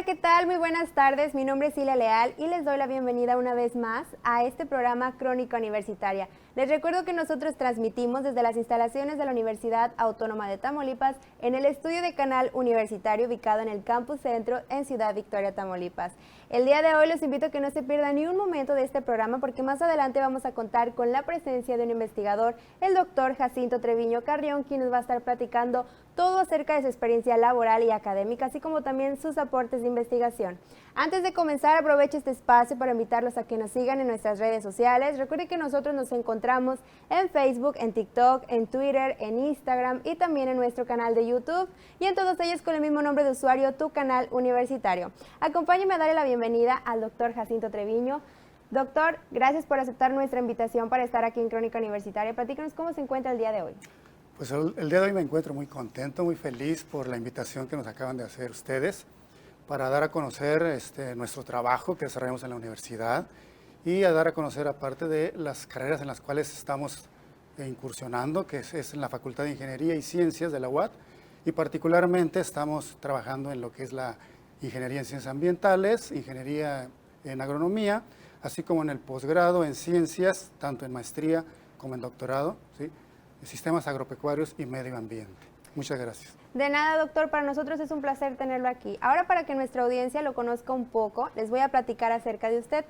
Hola, ¿qué tal? Muy buenas tardes. Mi nombre es Cilia Leal y les doy la bienvenida una vez más a este programa Crónica Universitaria. Les recuerdo que nosotros transmitimos desde las instalaciones de la Universidad Autónoma de Tamaulipas en el estudio de Canal Universitario ubicado en el Campus Centro en Ciudad Victoria, Tamaulipas. El día de hoy los invito a que no se pierdan ni un momento de este programa porque más adelante vamos a contar con la presencia de un investigador, el doctor Jacinto Treviño Carrión, quien nos va a estar platicando todo acerca de su experiencia laboral y académica, así como también sus aportes de investigación. Antes de comenzar, aprovecho este espacio para invitarlos a que nos sigan en nuestras redes sociales. Recuerden que nosotros nos encontramos en Facebook, en TikTok, en Twitter, en Instagram y también en nuestro canal de YouTube y en todos ellos con el mismo nombre de usuario, Tu Canal Universitario. Acompáñenme a darle la bienvenida al doctor Jacinto Treviño. Doctor, gracias por aceptar nuestra invitación para estar aquí en Crónica Universitaria. Platícanos cómo se encuentra el día de hoy. Pues el día de hoy me encuentro muy contento, muy feliz por la invitación que nos acaban de hacer ustedes para dar a conocer nuestro trabajo que desarrollamos en la universidad y a dar a conocer aparte de las carreras en las cuales estamos incursionando, que es en la Facultad de Ingeniería y Ciencias de la UAT, y particularmente estamos trabajando en lo que es la Ingeniería en Ciencias Ambientales, Ingeniería en Agronomía, así como en el posgrado en Ciencias, tanto en maestría como en doctorado, ¿sí? Sistemas agropecuarios y medio ambiente. Muchas gracias. De nada, doctor, para nosotros es un placer tenerlo aquí. Ahora, para que nuestra audiencia lo conozca un poco, les voy a platicar acerca de usted.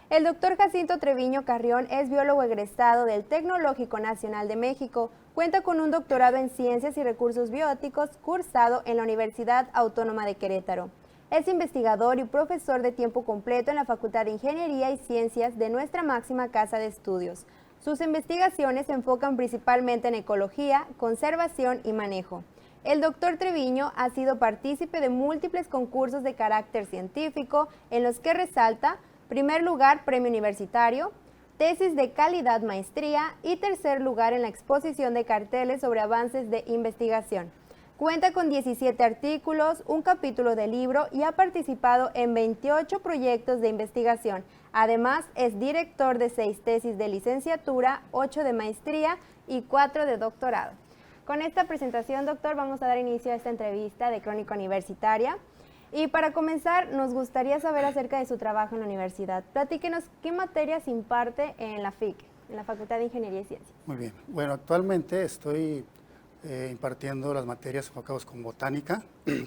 El doctor Jacinto Treviño Carrión es biólogo egresado del Tecnológico Nacional de México. Cuenta con un doctorado en Ciencias y Recursos Bióticos cursado en la Universidad Autónoma de Querétaro. Es investigador y profesor de tiempo completo en la Facultad de Ingeniería y Ciencias de nuestra máxima casa de estudios. Sus investigaciones se enfocan principalmente en ecología, conservación y manejo. El doctor Treviño ha sido partícipe de múltiples concursos de carácter científico en los que resalta, primer lugar, premio universitario, tesis de calidad maestría y tercer lugar en la exposición de carteles sobre avances de investigación. Cuenta con 17 artículos, un capítulo de libro y ha participado en 28 proyectos de investigación. Además, es director de 6 tesis de licenciatura, 8 de maestría y 4 de doctorado. Con esta presentación, doctor, vamos a dar inicio a esta entrevista de Crónica Universitaria. Y para comenzar, nos gustaría saber acerca de su trabajo en la universidad. Platíquenos qué materias imparte en la FIC, en la Facultad de Ingeniería y Ciencias. Muy bien. Bueno, actualmente estoy impartiendo las materias enfocadas con botánica,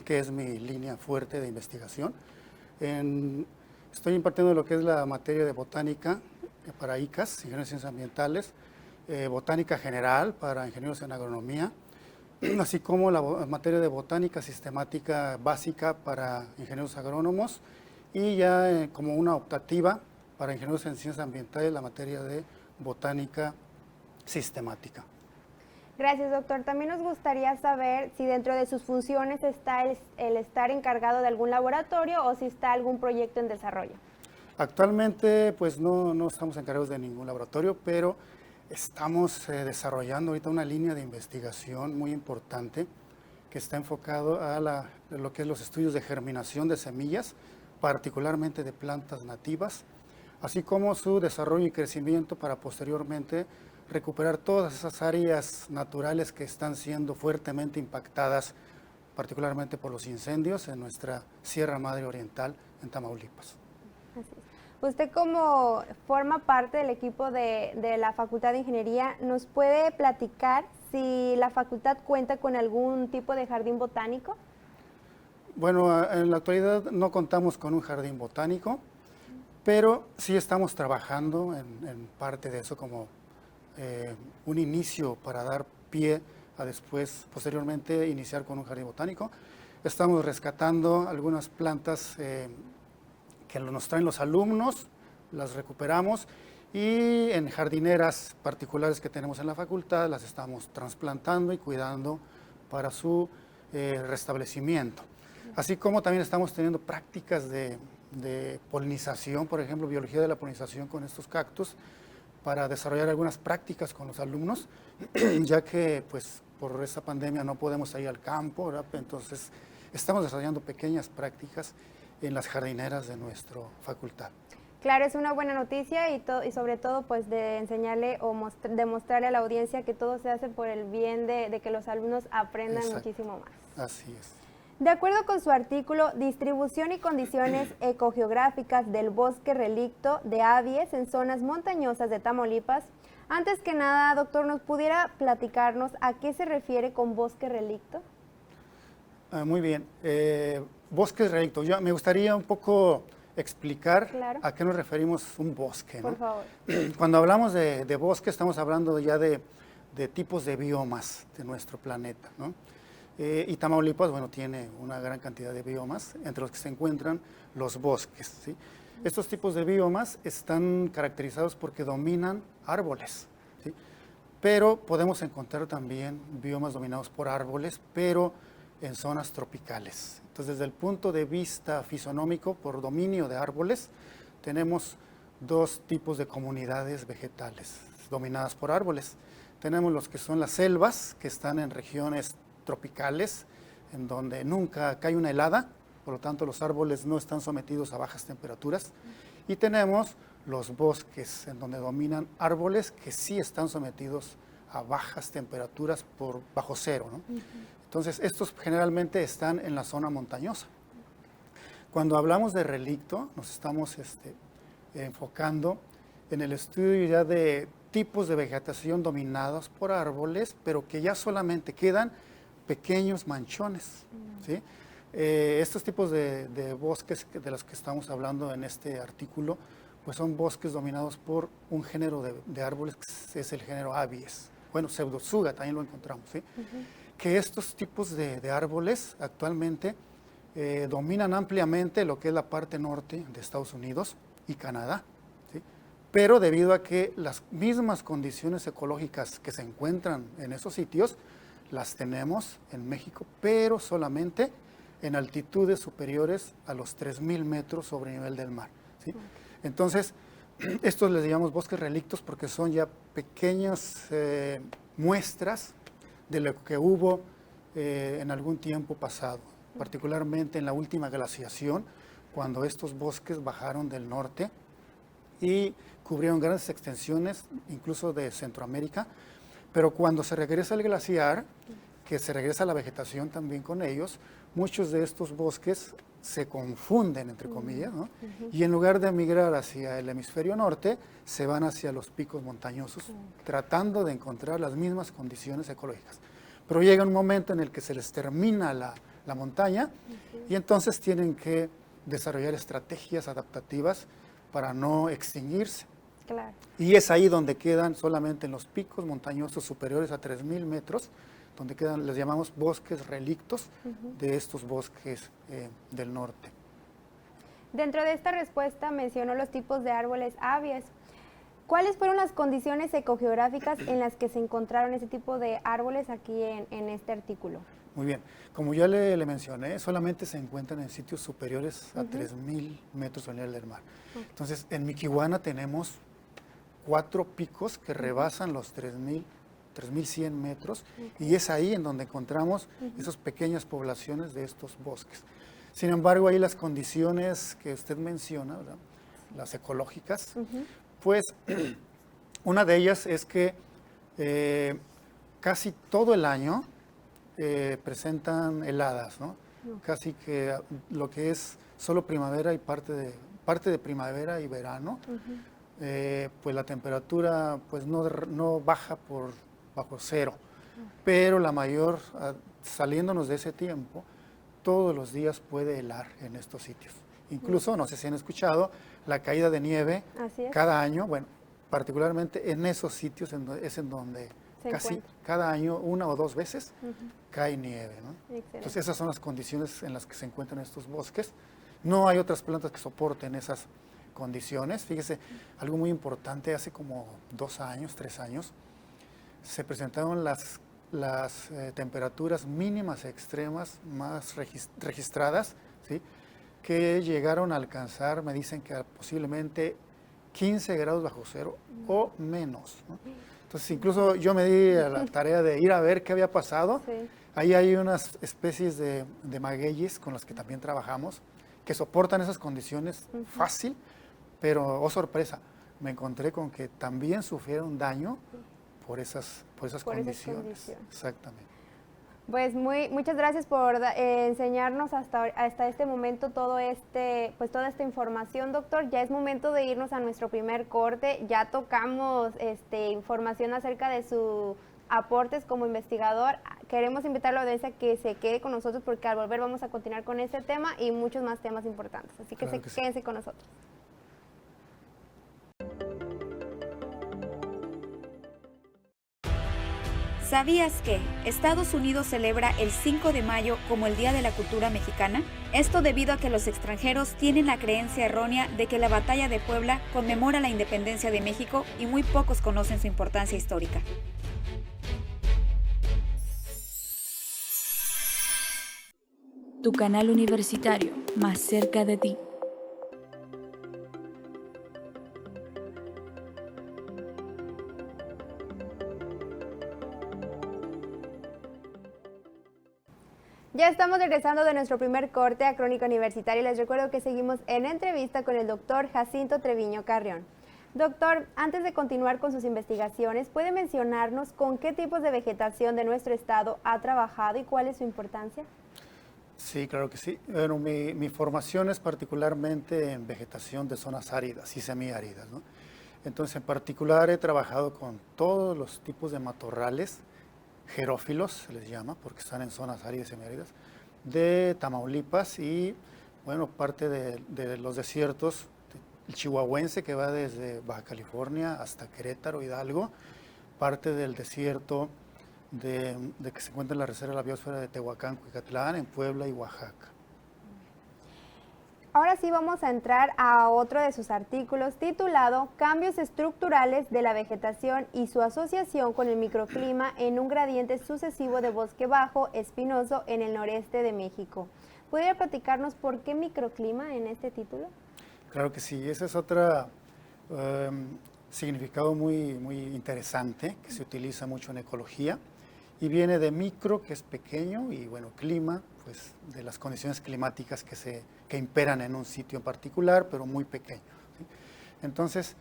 que es mi línea fuerte de investigación. Estoy impartiendo lo que es la materia de botánica para ICAS, Ingenieros en Ciencias Ambientales, botánica general para ingenieros en agronomía, así como la materia de botánica sistemática básica para ingenieros agrónomos y ya como una optativa para ingenieros en ciencias ambientales la materia de botánica sistemática. Gracias, doctor. También nos gustaría saber si dentro de sus funciones está el estar encargado de algún laboratorio o si está algún proyecto en desarrollo. Actualmente pues no estamos encargados de ningún laboratorio, pero estamos desarrollando ahorita una línea de investigación muy importante que está enfocado a lo que es los estudios de germinación de semillas, particularmente de plantas nativas, así como su desarrollo y crecimiento para posteriormente recuperar todas esas áreas naturales que están siendo fuertemente impactadas, particularmente por los incendios en nuestra Sierra Madre Oriental en Tamaulipas. Así es. Usted, como forma parte del equipo de la Facultad de Ingeniería, ¿nos puede platicar si la facultad cuenta con algún tipo de jardín botánico? Bueno, en la actualidad no contamos con un jardín botánico, pero sí estamos trabajando en parte de eso como un inicio para dar pie a después, posteriormente, iniciar con un jardín botánico. Estamos rescatando algunas plantas que nos traen los alumnos, las recuperamos y en jardineras particulares que tenemos en la facultad las estamos trasplantando y cuidando para su restablecimiento. Así como también estamos teniendo prácticas de polinización, por ejemplo, biología de la polinización con estos cactus, para desarrollar algunas prácticas con los alumnos, ya que pues por esta pandemia no podemos salir al campo, ¿verdad? Entonces estamos desarrollando pequeñas prácticas en las jardineras de nuestra facultad. Claro, es una buena noticia y sobre todo pues de enseñarle o demostrarle a la audiencia que todo se hace por el bien de que los alumnos aprendan muchísimo más. Así es. De acuerdo con su artículo Distribución y condiciones ecogeográficas del bosque relicto de Abies en zonas montañosas de Tamaulipas, antes que nada, doctor, ¿nos pudiera platicarnos a qué se refiere con bosque relicto? Muy bien. Bosques relictos. Me gustaría un poco explicar Claro. a qué nos referimos un bosque, ¿no? Por favor. Cuando hablamos de bosque, estamos hablando ya de tipos de biomas de nuestro planeta, ¿no? Y Tamaulipas, bueno, tiene una gran cantidad de biomas, entre los que se encuentran los bosques, ¿sí? Estos tipos de biomas están caracterizados porque dominan árboles, ¿sí? Pero podemos encontrar también biomas dominados por árboles, pero en zonas tropicales. Entonces, desde el punto de vista fisonómico, por dominio de árboles, tenemos dos tipos de comunidades vegetales dominadas por árboles. Tenemos los que son las selvas, que están en regiones tropicales, en donde nunca cae una helada, por lo tanto los árboles no están sometidos a bajas temperaturas. Y tenemos los bosques, en donde dominan árboles que sí están sometidos a bajas temperaturas por bajo cero, ¿no? Entonces, estos generalmente están en la zona montañosa. Cuando hablamos de relicto, nos estamos enfocando en el estudio ya de tipos de vegetación dominados por árboles, pero que ya solamente quedan pequeños manchones, ¿sí? Estos tipos de bosques de los que estamos hablando en este artículo, pues son bosques dominados por un género de árboles que es el género Abies. Bueno, Pseudotsuga también lo encontramos, ¿sí? Que estos tipos de árboles actualmente dominan ampliamente lo que es la parte norte de Estados Unidos y Canadá, ¿sí? Pero debido a que las mismas condiciones ecológicas que se encuentran en esos sitios, las tenemos en México, pero solamente en altitudes superiores a los 3,000 metros sobre el nivel del mar, ¿sí? Entonces, estos les llamamos bosques relictos porque son ya pequeñas muestras de lo que hubo en algún tiempo pasado, particularmente en la última glaciación, cuando estos bosques bajaron del norte y cubrieron grandes extensiones, incluso de Centroamérica. Pero cuando se regresa el glaciar, que se regresa la vegetación también con ellos, muchos de estos bosques se confunden, entre comillas, ¿no? Y en lugar de migrar hacia el hemisferio norte, se van hacia los picos montañosos, tratando de encontrar las mismas condiciones ecológicas. Pero llega un momento en el que se les termina la montaña y entonces tienen que desarrollar estrategias adaptativas para no extinguirse. Claro. Y es ahí donde quedan solamente en los picos montañosos superiores a 3,000 metros, donde quedan, les llamamos bosques relictos de estos bosques del norte. Dentro de esta respuesta mencionó los tipos de árboles Abies. ¿Cuáles fueron las condiciones ecogeográficas en las que se encontraron ese tipo de árboles aquí en este artículo? Muy bien, como ya le mencioné, solamente se encuentran en sitios superiores a 3,000 metros sobre el nivel del mar. Entonces, en Miquihuana tenemos 4 picos que rebasan los 3,100 metros y es ahí en donde encontramos esas pequeñas poblaciones de estos bosques. Sin embargo, ahí las condiciones que usted menciona, ¿verdad?, las ecológicas, pues una de ellas es que casi todo el año presentan heladas, ¿no? Casi que lo que es solo primavera y parte de primavera y verano, pues la temperatura pues no baja bajo cero, pero la mayor, saliéndonos de ese tiempo, todos los días puede helar en estos sitios. Incluso, no sé si han escuchado, la caída de nieve cada año, bueno, particularmente en esos sitios es en donde casi cada año, 1 o 2 veces, cae nieve, ¿no? Entonces esas son las condiciones en las que se encuentran estos bosques. No hay otras plantas que soporten esas condiciones. Fíjese, algo muy importante, hace como 2 años, 3 años, se presentaron las temperaturas mínimas extremas más registradas, ¿sí?, que llegaron a alcanzar, me dicen que posiblemente 15 grados bajo cero o menos, ¿no? Entonces, incluso yo me di a la tarea de ir a ver qué había pasado. Sí. Ahí hay unas especies de magueyes con las que también trabajamos, que soportan esas condiciones fácil, pero, oh sorpresa, me encontré con que también sufrieron daño por esas condiciones. Exactamente. Pues muchas gracias por enseñarnos hasta este momento toda esta información, doctor. Ya es momento de irnos a nuestro primer corte. Ya tocamos información acerca de sus aportes como investigador. Queremos invitarlo a que se quede con nosotros porque al volver vamos a continuar con este tema y muchos más temas importantes. Así que, quédense con nosotros. ¿Sabías que Estados Unidos celebra el 5 de mayo como el Día de la Cultura Mexicana? Esto debido a que los extranjeros tienen la creencia errónea de que la Batalla de Puebla conmemora la independencia de México y muy pocos conocen su importancia histórica. Tu canal universitario, más cerca de ti. Ya estamos regresando de nuestro primer corte a Crónica Universitaria y les recuerdo que seguimos en entrevista con el doctor Jacinto Treviño Carrión. Doctor, antes de continuar con sus investigaciones, ¿puede mencionarnos con qué tipos de vegetación de nuestro estado ha trabajado y cuál es su importancia? Sí, claro que sí. Bueno, mi formación es particularmente en vegetación de zonas áridas y semiáridas, ¿no? Entonces, en particular he trabajado con todos los tipos de matorrales, jerófilos se les llama, porque están en zonas áridas y semiáridas, de Tamaulipas y, bueno, parte de los desiertos, el chihuahuense que va desde Baja California hasta Querétaro, Hidalgo, parte del desierto de que se encuentra en la Reserva de la Biosfera de Tehuacán, Cuicatlán, en Puebla y Oaxaca. Ahora sí vamos a entrar a otro de sus artículos titulado Cambios estructurales de la vegetación y su asociación con el microclima en un gradiente sucesivo de bosque bajo espinoso en el noreste de México. ¿Podría platicarnos por qué microclima en este título? Claro que sí, ese es otro significado muy interesante que se utiliza mucho en ecología y viene de micro, que es pequeño, y bueno, clima, pues de las condiciones climáticas que imperan en un sitio en particular, pero muy pequeño, ¿sí? Entonces,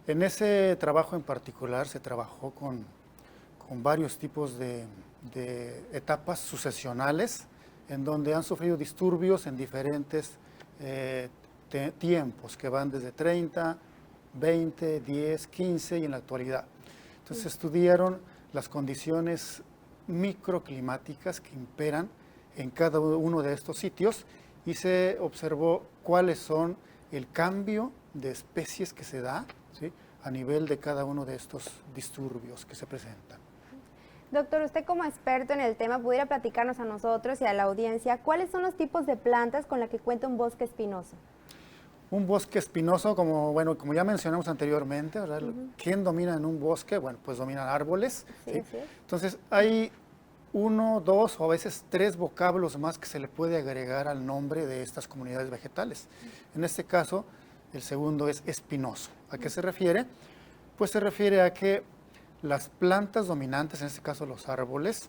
en ese trabajo en particular se trabajó con varios tipos de etapas sucesionales en donde han sufrido disturbios en diferentes tiempos que van desde 30, 20, 10, 15 y en la actualidad. Entonces estudiaron las condiciones microclimáticas que imperan en cada uno de estos sitios y se observó cuáles son el cambio de especies que se da, ¿sí?, a nivel de cada uno de estos disturbios que se presentan. Doctor, usted como experto en el tema, ¿pudiera platicarnos a nosotros y a la audiencia cuáles son los tipos de plantas con las que cuenta un bosque espinoso? Un bosque espinoso, como ya mencionamos anteriormente, ¿verdad? ¿Quién domina en un bosque? Bueno, pues dominan árboles. Sí, ¿sí? Entonces, hay 1, 2 o a veces 3 vocablos más que se le puede agregar al nombre de estas comunidades vegetales. En este caso, el segundo es espinoso. ¿A qué se refiere? Pues se refiere a que las plantas dominantes, en este caso los árboles,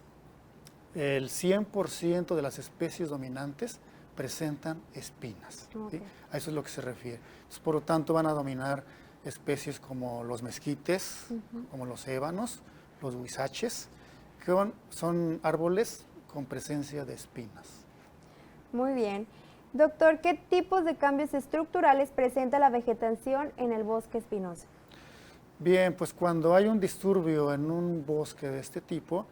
el 100% de las especies dominantes presentan espinas. Okay. ¿Sí? A eso es lo que se refiere. Entonces, por lo tanto, van a dominar especies como los mezquites, como los ébanos, los huizaches, que son árboles con presencia de espinas. Muy bien. Doctor, ¿qué tipos de cambios estructurales presenta la vegetación en el bosque espinoso? Bien, pues cuando hay un disturbio en un bosque de este tipo,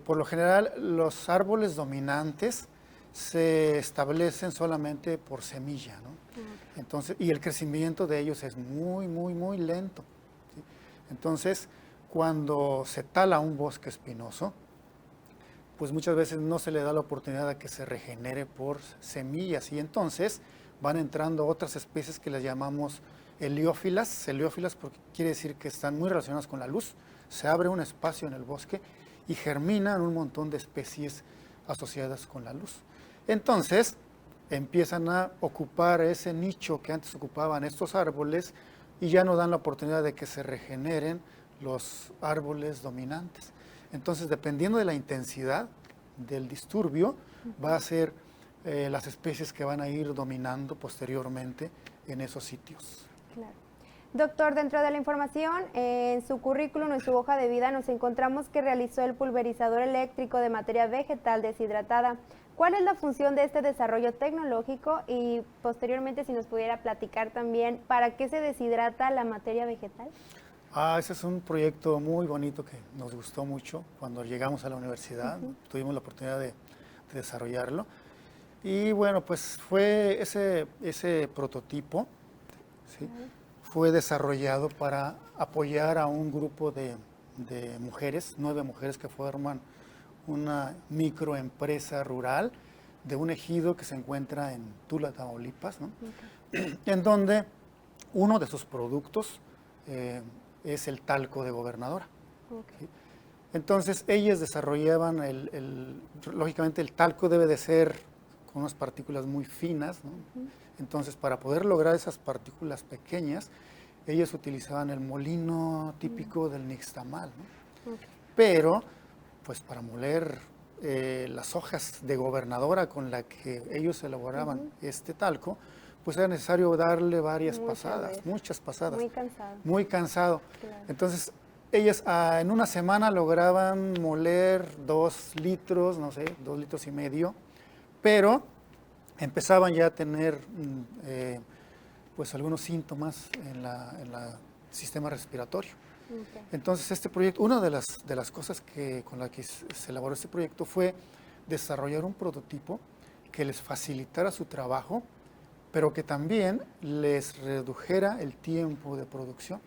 por lo general los árboles dominantes se establecen solamente por semilla, ¿no? Okay. Entonces, y el crecimiento de ellos es muy lento, ¿sí? Entonces, cuando se tala un bosque espinoso, pues muchas veces no se le da la oportunidad a que se regenere por semillas y entonces van entrando otras especies que las llamamos heliófilas porque quiere decir que están muy relacionadas con la luz. Se abre un espacio en el bosque y germinan un montón de especies asociadas con la luz. Entonces empiezan a ocupar ese nicho que antes ocupaban estos árboles y ya no dan la oportunidad de que se regeneren los árboles dominantes. Entonces, dependiendo de la intensidad del disturbio, va a ser las especies que van a ir dominando posteriormente en esos sitios. Claro. Doctor, dentro de la información, en su currículum, en su hoja de vida, nos encontramos que realizó el pulverizador eléctrico de materia vegetal deshidratada. ¿Cuál es la función de este desarrollo tecnológico? Y posteriormente, si nos pudiera platicar también, ¿para qué se deshidrata la materia vegetal? Ese es un proyecto muy bonito que nos gustó mucho cuando llegamos a la universidad. Tuvimos la oportunidad de desarrollarlo. Y bueno, pues fue ese prototipo, ¿sí? Fue desarrollado para apoyar a un grupo de mujeres, 9 mujeres que forman una microempresa rural de un ejido que se encuentra en Tula, Tamaulipas, ¿no? En donde uno de sus productos es el talco de gobernadora. ¿Sí? Entonces ellas desarrollaban, lógicamente el talco debe de ser con unas partículas muy finas, ¿no? Entonces para poder lograr esas partículas pequeñas, ellos utilizaban el molino típico del nixtamal, ¿no? Pero pues para moler las hojas de gobernadora con la que ellos elaboraban este talco, pues era necesario darle muchas pasadas. Muy cansado. Muy cansado. Claro. Entonces, ellas en una semana lograban moler 2 litros, no sé, 2 litros y medio, pero empezaban ya a tener pues algunos síntomas en el sistema respiratorio. Okay. Entonces, este proyecto, una de las cosas con la que se elaboró este proyecto fue desarrollar un prototipo que les facilitara su trabajo, pero que también les redujera el tiempo de producción.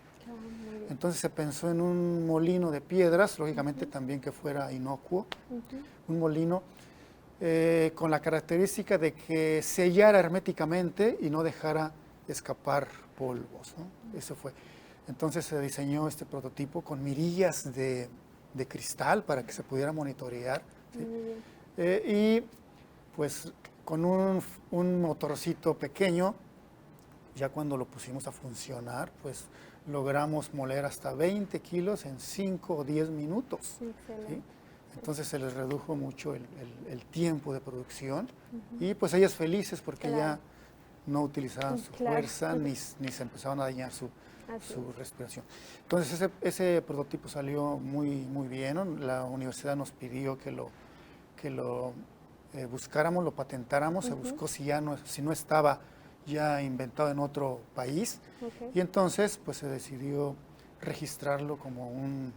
Entonces se pensó en un molino de piedras, lógicamente también que fuera inocuo, un molino con la característica de que sellara herméticamente y no dejara escapar polvos, ¿no? Eso fue. Entonces se diseñó este prototipo con mirillas de cristal para que se pudiera monitorear, ¿sí? Y pues con un motorcito pequeño, ya cuando lo pusimos a funcionar, pues logramos moler hasta 20 kilos en 5 o 10 minutos. Excelente. ¿Sí? Entonces se les redujo mucho el tiempo de producción y pues ellas felices porque ya no utilizaban su fuerza ni se empezaban a dañar su respiración. Entonces ese prototipo salió muy bien, ¿no? La universidad nos pidió que lo buscáramos, lo patentáramos, se buscó si no estaba ya inventado en otro país, y entonces pues se decidió registrarlo como un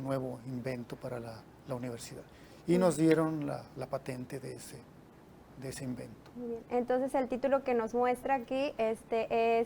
nuevo invento para la universidad y nos dieron la patente de ese invento. Muy bien. Entonces el título que nos muestra aquí es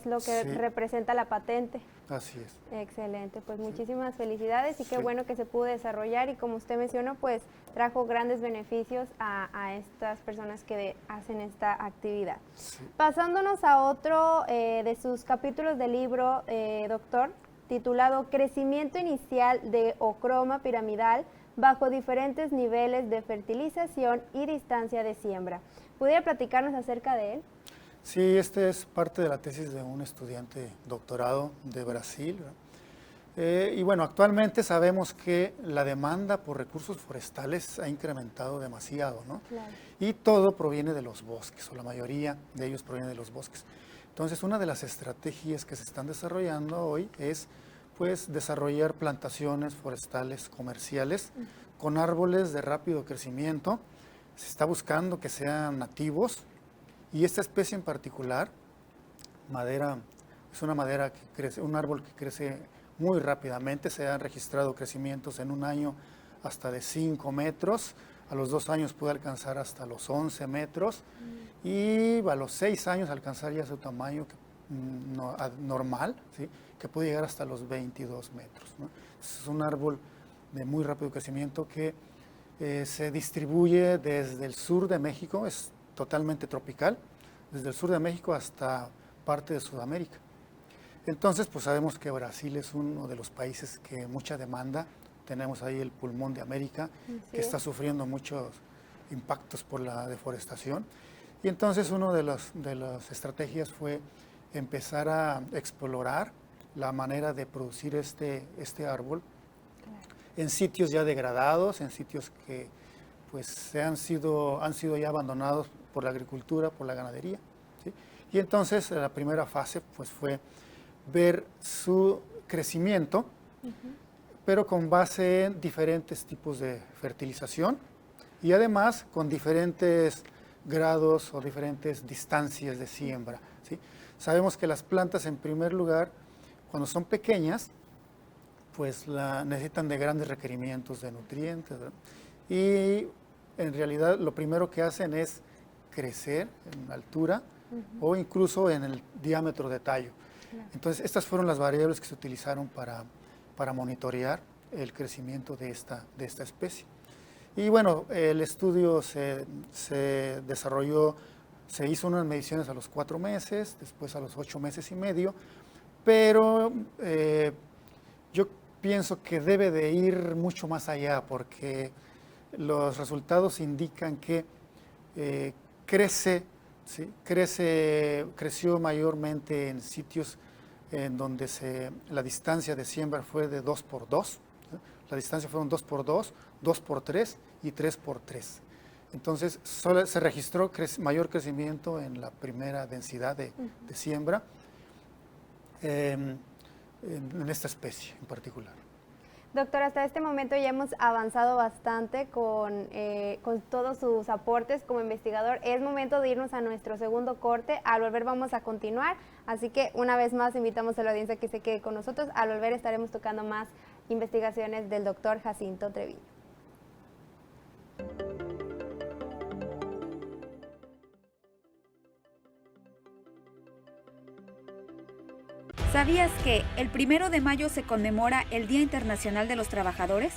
lo que representa la patente. Así es. Excelente, pues muchísimas felicidades y qué bueno que se pudo desarrollar y como usted mencionó, pues trajo grandes beneficios a estas personas que hacen esta actividad. Sí. Pasándonos a otro de sus capítulos del libro, doctor, titulado Crecimiento inicial de ocroma piramidal bajo diferentes niveles de fertilización y distancia de siembra. ¿Pudiera platicarnos acerca de él? Sí, es parte de la tesis de un estudiante doctorado de Brasil. Y bueno, actualmente sabemos que la demanda por recursos forestales ha incrementado demasiado, ¿no? Claro. Y todo proviene de los bosques, o la mayoría de ellos proviene de los bosques. Entonces, una de las estrategias que se están desarrollando hoy es pues desarrollar plantaciones forestales comerciales con árboles de rápido crecimiento. Se está buscando que sean nativos y esta especie en particular, es una madera que crece, un árbol que crece muy rápidamente. Se han registrado crecimientos en un año hasta de 5 metros, a los 2 años puede alcanzar hasta los 11 metros y a los 6 años alcanzar ya su tamaño normal, ¿sí? Que puede llegar hasta los 22 metros, ¿no? Es un árbol de muy rápido crecimiento que se distribuye desde el sur de México, es totalmente tropical, desde el sur de México hasta parte de Sudamérica. Entonces, pues sabemos que Brasil es uno de los países que mucha demanda. Tenemos ahí el pulmón de América, que está sufriendo muchos impactos por la deforestación. Y entonces una de las estrategias fue empezar a explorar la manera de producir este árbol en sitios ya degradados, en sitios que pues han sido ya abandonados por la agricultura, por la ganadería, ¿sí? Y entonces la primera fase pues fue ver su crecimiento, pero con base en diferentes tipos de fertilización y además con diferentes grados o diferentes distancias de siembra, ¿sí? Sabemos que las plantas, en primer lugar, cuando son pequeñas, pues necesitan de grandes requerimientos de nutrientes, ¿verdad? Y en realidad lo primero que hacen es crecer en altura o incluso en el diámetro de tallo. Entonces, estas fueron las variables que se utilizaron para monitorear el crecimiento de esta especie. Y bueno, el estudio se desarrolló, se hizo unas mediciones a los 4 meses, después a los 8 meses y medio, pero yo pienso que debe de ir mucho más allá porque los resultados indican que creció mayormente en sitios en donde la distancia de siembra fue de 2x2, ¿sí? La distancia fueron 2x2, 2x3 y 3x3. Entonces, solo se registró mayor crecimiento en la primera densidad de siembra en esta especie en particular. Doctor, hasta este momento ya hemos avanzado bastante con todos sus aportes como investigador. Es momento de irnos a nuestro segundo corte. Al volver vamos a continuar, así que una vez más invitamos a la audiencia que se quede con nosotros. Al volver estaremos tocando más investigaciones del doctor Jacinto Treviño. ¿Sabías que el 1 de mayo se conmemora el Día Internacional de los Trabajadores?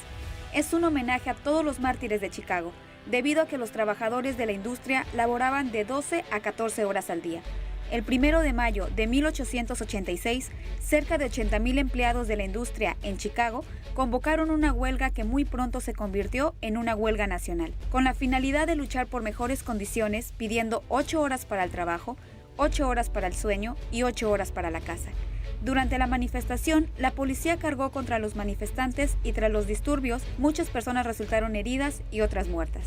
Es un homenaje a todos los mártires de Chicago, debido a que los trabajadores de la industria laboraban de 12 a 14 horas al día. El 1 de mayo de 1886, cerca de 80,000 empleados de la industria en Chicago convocaron una huelga que muy pronto se convirtió en una huelga nacional, con la finalidad de luchar por mejores condiciones, pidiendo 8 horas para el trabajo, 8 horas para el sueño y 8 horas para la casa. Durante la manifestación, la policía cargó contra los manifestantes y tras los disturbios, muchas personas resultaron heridas y otras muertas.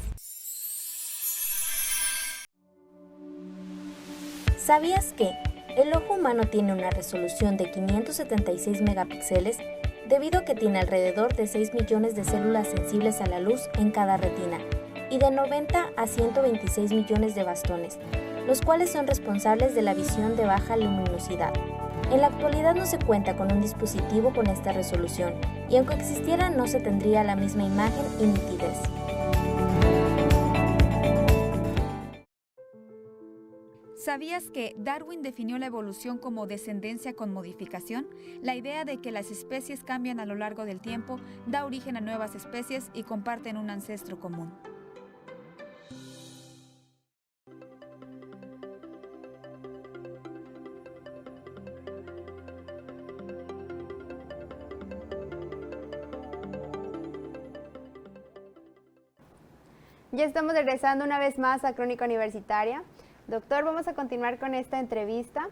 ¿Sabías que el ojo humano tiene una resolución de 576 megapíxeles debido a que tiene alrededor de 6 millones de células sensibles a la luz en cada retina y de 90 a 126 millones de bastones, los cuales son responsables de la visión de baja luminosidad? En la actualidad no se cuenta con un dispositivo con esta resolución y aunque existiera no se tendría la misma imagen y nitidez. ¿Sabías que Darwin definió la evolución como descendencia con modificación? La idea de que las especies cambian a lo largo del tiempo da origen a nuevas especies y comparten un ancestro común. Ya estamos regresando una vez más a Crónica Universitaria. Doctor, vamos a continuar con esta entrevista.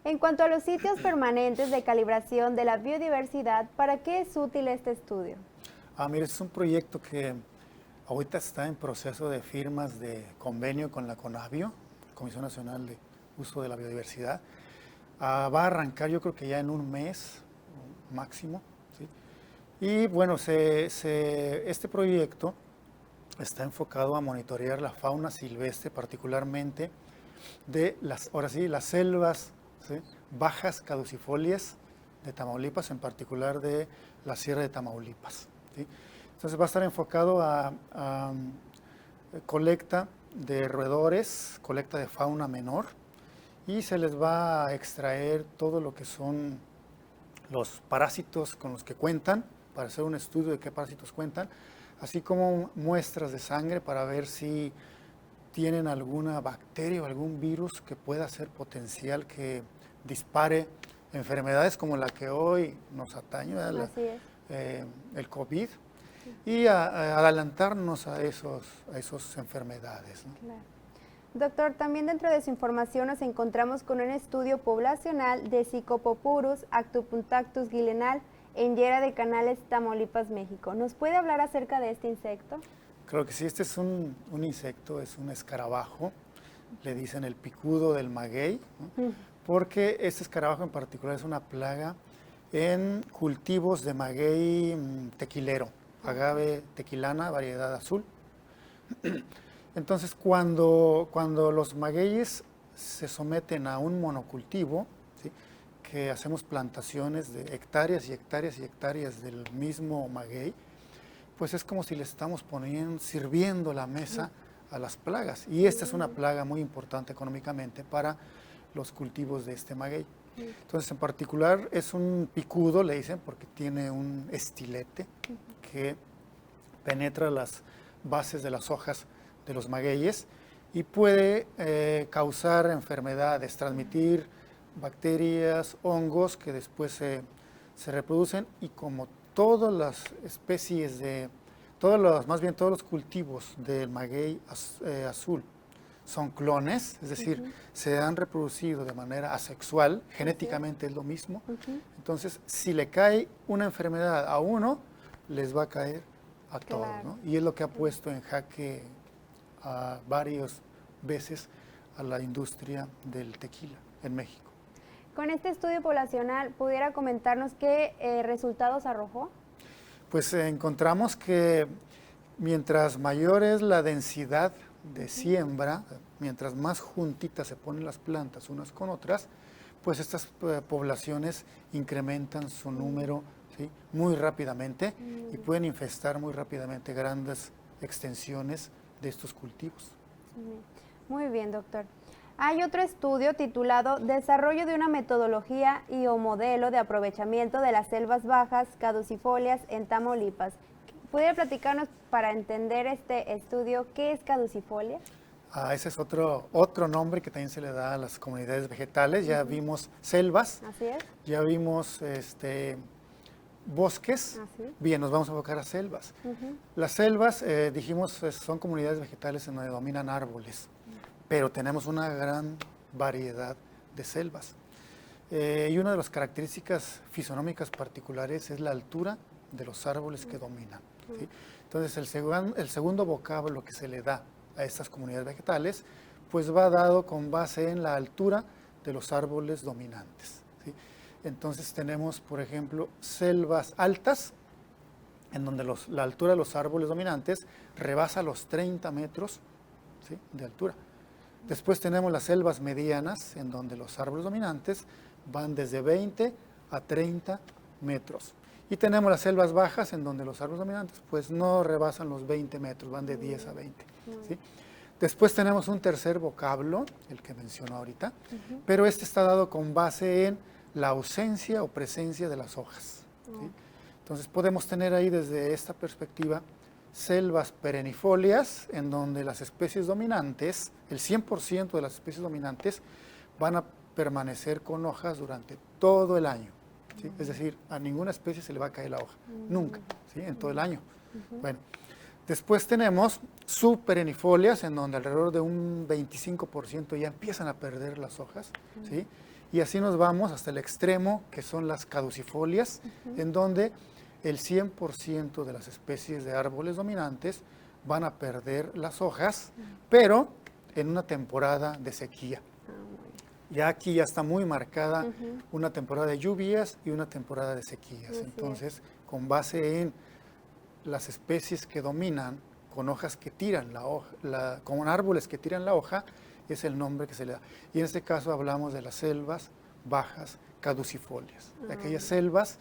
En cuanto a los sitios permanentes de calibración de la biodiversidad, ¿para qué es útil este estudio? Mire, es un proyecto que ahorita está en proceso de firmas de convenio con la CONABIO, Comisión Nacional de Uso de la Biodiversidad. Va a arrancar yo creo que ya en un mes máximo, ¿sí? Y bueno, este proyecto está enfocado a monitorear la fauna silvestre, particularmente de las selvas, ¿sí?, bajas caducifolias de Tamaulipas, en particular de la Sierra de Tamaulipas, ¿sí? Entonces va a estar enfocado a colecta de roedores, colecta de fauna menor, y se les va a extraer todo lo que son los parásitos con los que cuentan, para hacer un estudio de qué parásitos cuentan, así como muestras de sangre para ver si tienen alguna bacteria o algún virus que pueda ser potencial que dispare enfermedades como la que hoy nos atañe, el COVID, y adelantarnos a esas enfermedades, ¿no? Claro. Doctor, también dentro de su información nos encontramos con un estudio poblacional de Psychopopurus actupunctatus guilenal en Llera de Canales, Tamaulipas, México. ¿Nos puede hablar acerca de este insecto? Creo que sí, este es un insecto, es un escarabajo, le dicen el picudo del maguey, ¿no? porque este escarabajo en particular es una plaga en cultivos de maguey tequilero, agave tequilana, variedad azul. Entonces, cuando los magueyes se someten a un monocultivo, ¿sí?, que hacemos plantaciones de hectáreas y hectáreas y hectáreas del mismo maguey, pues es como si le estamos sirviendo la mesa a las plagas. Y esta es una plaga muy importante económicamente para los cultivos de este maguey. Entonces, en particular, es un picudo, le dicen, porque tiene un estilete que penetra las bases de las hojas de los magueyes y puede causar enfermedades, transmitir bacterias, hongos que después se reproducen, y como todas las especies más bien todos los cultivos del maguey azul son clones, es decir, se han reproducido de manera asexual, genéticamente es lo mismo. Entonces, si le cae una enfermedad a uno, les va a caer a todos, ¿no? Y es lo que ha puesto en jaque varias veces a la industria del tequila en México. Con este estudio poblacional, ¿pudiera comentarnos qué resultados arrojó? Pues encontramos que mientras mayor es la densidad de siembra, mientras más juntitas se ponen las plantas unas con otras, pues estas poblaciones incrementan su número, ¿sí?, muy rápidamente y pueden infestar muy rápidamente grandes extensiones de estos cultivos. Muy bien, doctor. Hay otro estudio titulado Desarrollo de una metodología y o modelo de aprovechamiento de las selvas bajas caducifolias en Tamaulipas. ¿Pudiera platicarnos, para entender este estudio, qué es caducifolia? Ese es otro nombre que también se le da a las comunidades vegetales. Ya vimos selvas, Así es. ya vimos bosques. Así es. Bien, nos vamos a enfocar a selvas. Las selvas, dijimos, son comunidades vegetales en donde dominan árboles, pero tenemos una gran variedad de selvas. Y una de las características fisonómicas particulares es la altura de los árboles que dominan, ¿sí? Entonces, el segundo vocablo que se le da a estas comunidades vegetales, pues va dado con base en la altura de los árboles dominantes, ¿sí? Entonces tenemos, por ejemplo, selvas altas, en donde la altura de los árboles dominantes rebasa los 30 metros, ¿sí?, de altura. Después tenemos las selvas medianas, en donde los árboles dominantes van desde 20 a 30 metros. Y tenemos las selvas bajas, en donde los árboles dominantes pues no rebasan los 20 metros, van de 10 a 20. ¿Sí? Después tenemos un tercer vocablo, el que menciono ahorita, pero este está dado con base en la ausencia o presencia de las hojas, ¿sí? Entonces podemos tener ahí, desde esta perspectiva, selvas perennifolias, en donde las especies dominantes, el 100% de las especies dominantes, van a permanecer con hojas durante todo el año, ¿sí? Es decir, a ninguna especie se le va a caer la hoja, nunca, ¿sí?, en todo el año. Bueno, después tenemos subperennifolias, en donde alrededor de un 25% ya empiezan a perder las hojas, ¿sí? Y así nos vamos hasta el extremo, que son las caducifolias, en donde el 100% de las especies de árboles dominantes van a perder las hojas, pero en una temporada de sequía. Ya aquí ya está muy marcada una temporada de lluvias y una temporada de sequías. Entonces, con base en las especies que dominan con hojas que tiran la hoja, con árboles que tiran la hoja, es el nombre que se le da. Y en este caso hablamos de las selvas bajas caducifolias, de aquellas selvas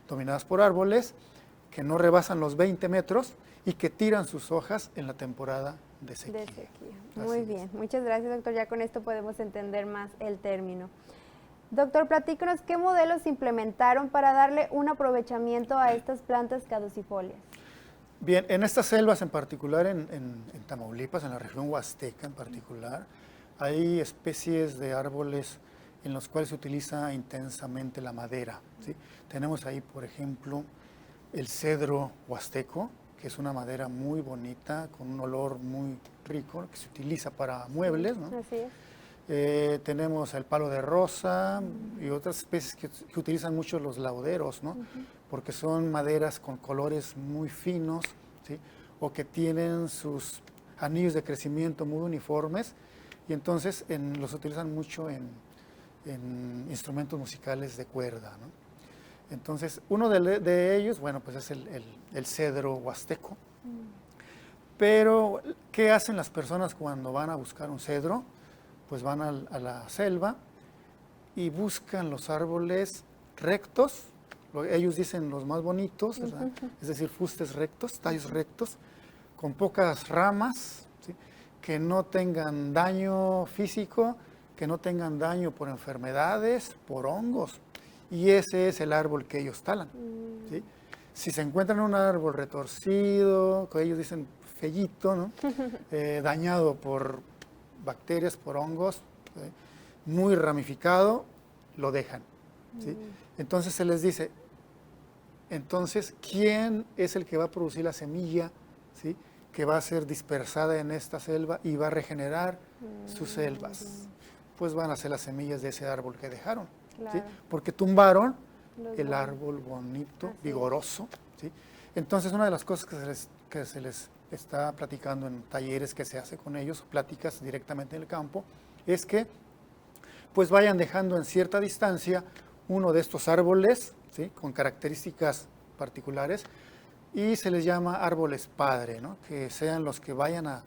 dominadas por árboles que no rebasan los 20 metros y que tiran sus hojas en la temporada de sequía. Muy bien, muchas gracias, doctor. Ya con esto podemos entender más el término. Doctor, platícanos qué modelos implementaron para darle un aprovechamiento a estas plantas caducifolias. Bien, en estas selvas en particular, en Tamaulipas, en la región huasteca en particular, hay especies de árboles en los cuales se utiliza intensamente la madera, ¿sí? Tenemos ahí, por ejemplo, el cedro huasteco, que es una madera muy bonita, con un olor muy rico, que se utiliza para muebles, ¿no? Así es. Tenemos el palo de rosa y otras especies que utilizan mucho los lauderos, ¿no? Porque son maderas con colores muy finos, ¿sí? O que tienen sus anillos de crecimiento muy uniformes, y entonces los utilizan mucho en en instrumentos musicales de cuerda, ¿no? Entonces, uno de ellos, bueno, pues es el cedro huasteco. Pero, ¿qué hacen las personas cuando van a buscar un cedro? Pues van a la selva y buscan los árboles rectos, ellos dicen los más bonitos, ¿verdad? Es decir, fustes rectos, tallos rectos, con pocas ramas, ¿sí? Que no tengan daño físico, que no tengan daño por enfermedades, por hongos. Y ese es el árbol que ellos talan, ¿sí? Si se encuentran un árbol retorcido, que ellos dicen fellito, ¿no? Dañado por bacterias, por hongos, ¿sí? Muy ramificado, lo dejan, ¿sí? Entonces se les dice, entonces, ¿quién es el que va a producir la semilla, ¿sí? Que va a ser dispersada en esta selva y va a regenerar sus selvas? Pues van a ser las semillas de ese árbol que dejaron, Claro. ¿sí? Porque tumbaron Los el buenos. árbol bonito, Así es. vigoroso, ¿sí? Entonces, una de las cosas que se les está platicando en talleres que se hace con ellos, pláticas directamente en el campo, es que pues vayan dejando en cierta distancia uno de estos árboles, ¿sí? Con características particulares, y se les llama árboles padre, ¿no? Que sean los que vayan a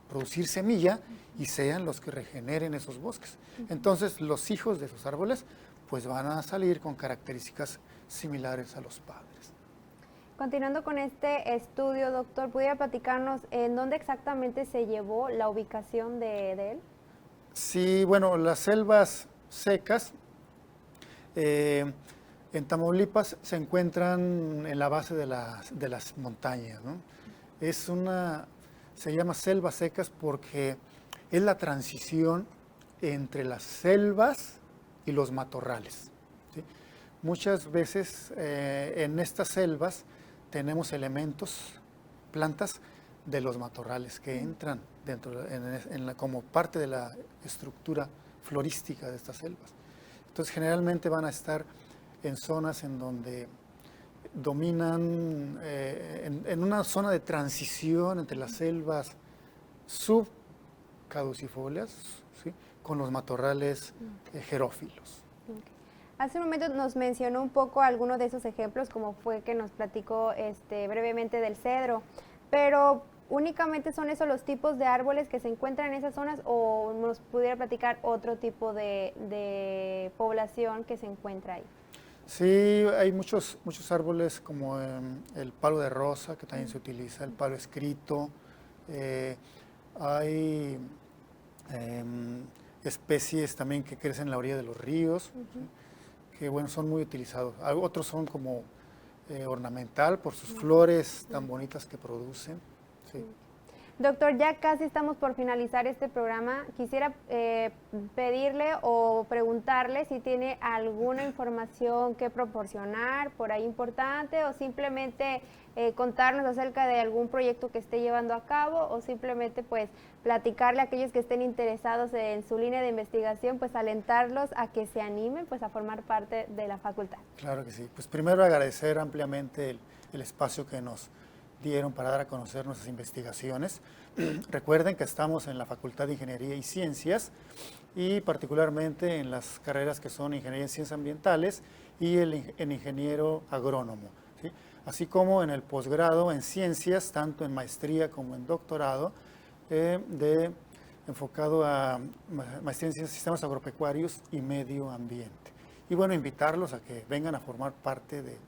producir semilla y sean los que regeneren esos bosques. Entonces, los hijos de esos árboles pues van a salir con características similares a los padres. Continuando con este estudio, doctor, ¿pudiera platicarnos en dónde exactamente se llevó la ubicación de él? Sí, bueno, las selvas secas en Tamaulipas se encuentran en la base de las montañas, ¿no? Se llama selvas secas porque es la transición entre las selvas y los matorrales, ¿sí? Muchas veces en estas selvas tenemos elementos, plantas de los matorrales que entran dentro como parte de la estructura florística de estas selvas. Entonces, generalmente van a estar en zonas en donde dominan, en una zona de transición entre las selvas subcaducifolias, ¿sí? Con los matorrales xerófilos. Hace un momento nos mencionó un poco algunos de esos ejemplos, como fue que nos platicó brevemente del cedro, pero ¿únicamente son esos los tipos de árboles que se encuentran en esas zonas o nos pudiera platicar otro tipo de población que se encuentra ahí? Sí, hay muchos árboles como el palo de rosa, que también se utiliza, el palo escrito, hay especies también que crecen en la orilla de los ríos, ¿sí? Que bueno, son muy utilizados. Otros son como ornamental por sus flores tan bonitas que producen, ¿sí? Doctor, ya casi estamos por finalizar este programa. Quisiera pedirle o preguntarle si tiene alguna información que proporcionar por ahí importante o simplemente contarnos acerca de algún proyecto que esté llevando a cabo o simplemente pues platicarle a aquellos que estén interesados en su línea de investigación, pues alentarlos a que se animen pues a formar parte de la facultad. Claro que sí. Pues primero agradecer ampliamente el espacio que nos dieron para dar a conocer nuestras investigaciones. Recuerden que estamos en la Facultad de Ingeniería y Ciencias y particularmente en las carreras que son Ingeniería en Ciencias Ambientales y en Ingeniero Agrónomo, ¿sí? Así como en el posgrado en Ciencias, tanto en maestría como en doctorado, enfocado a maestría en Ciencias, Sistemas Agropecuarios y Medio Ambiente. Y bueno, invitarlos a que vengan a formar parte de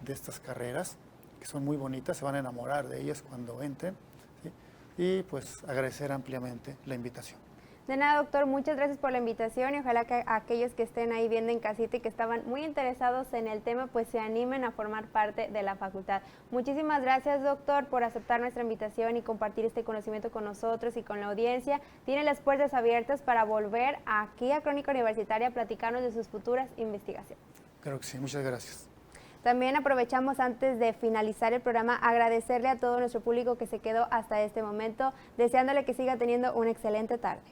estas carreras, que son muy bonitas, se van a enamorar de ellas cuando entren, ¿sí? Y pues agradecer ampliamente la invitación. De nada, doctor, muchas gracias por la invitación y ojalá que aquellos que estén ahí viendo en casita y que estaban muy interesados en el tema, pues se animen a formar parte de la facultad. Muchísimas gracias, doctor, por aceptar nuestra invitación y compartir este conocimiento con nosotros y con la audiencia. Tiene las puertas abiertas para volver aquí a Crónica Universitaria a platicarnos de sus futuras investigaciones. Creo que sí, muchas gracias. También aprovechamos antes de finalizar el programa agradecerle a todo nuestro público que se quedó hasta este momento, deseándole que siga teniendo una excelente tarde.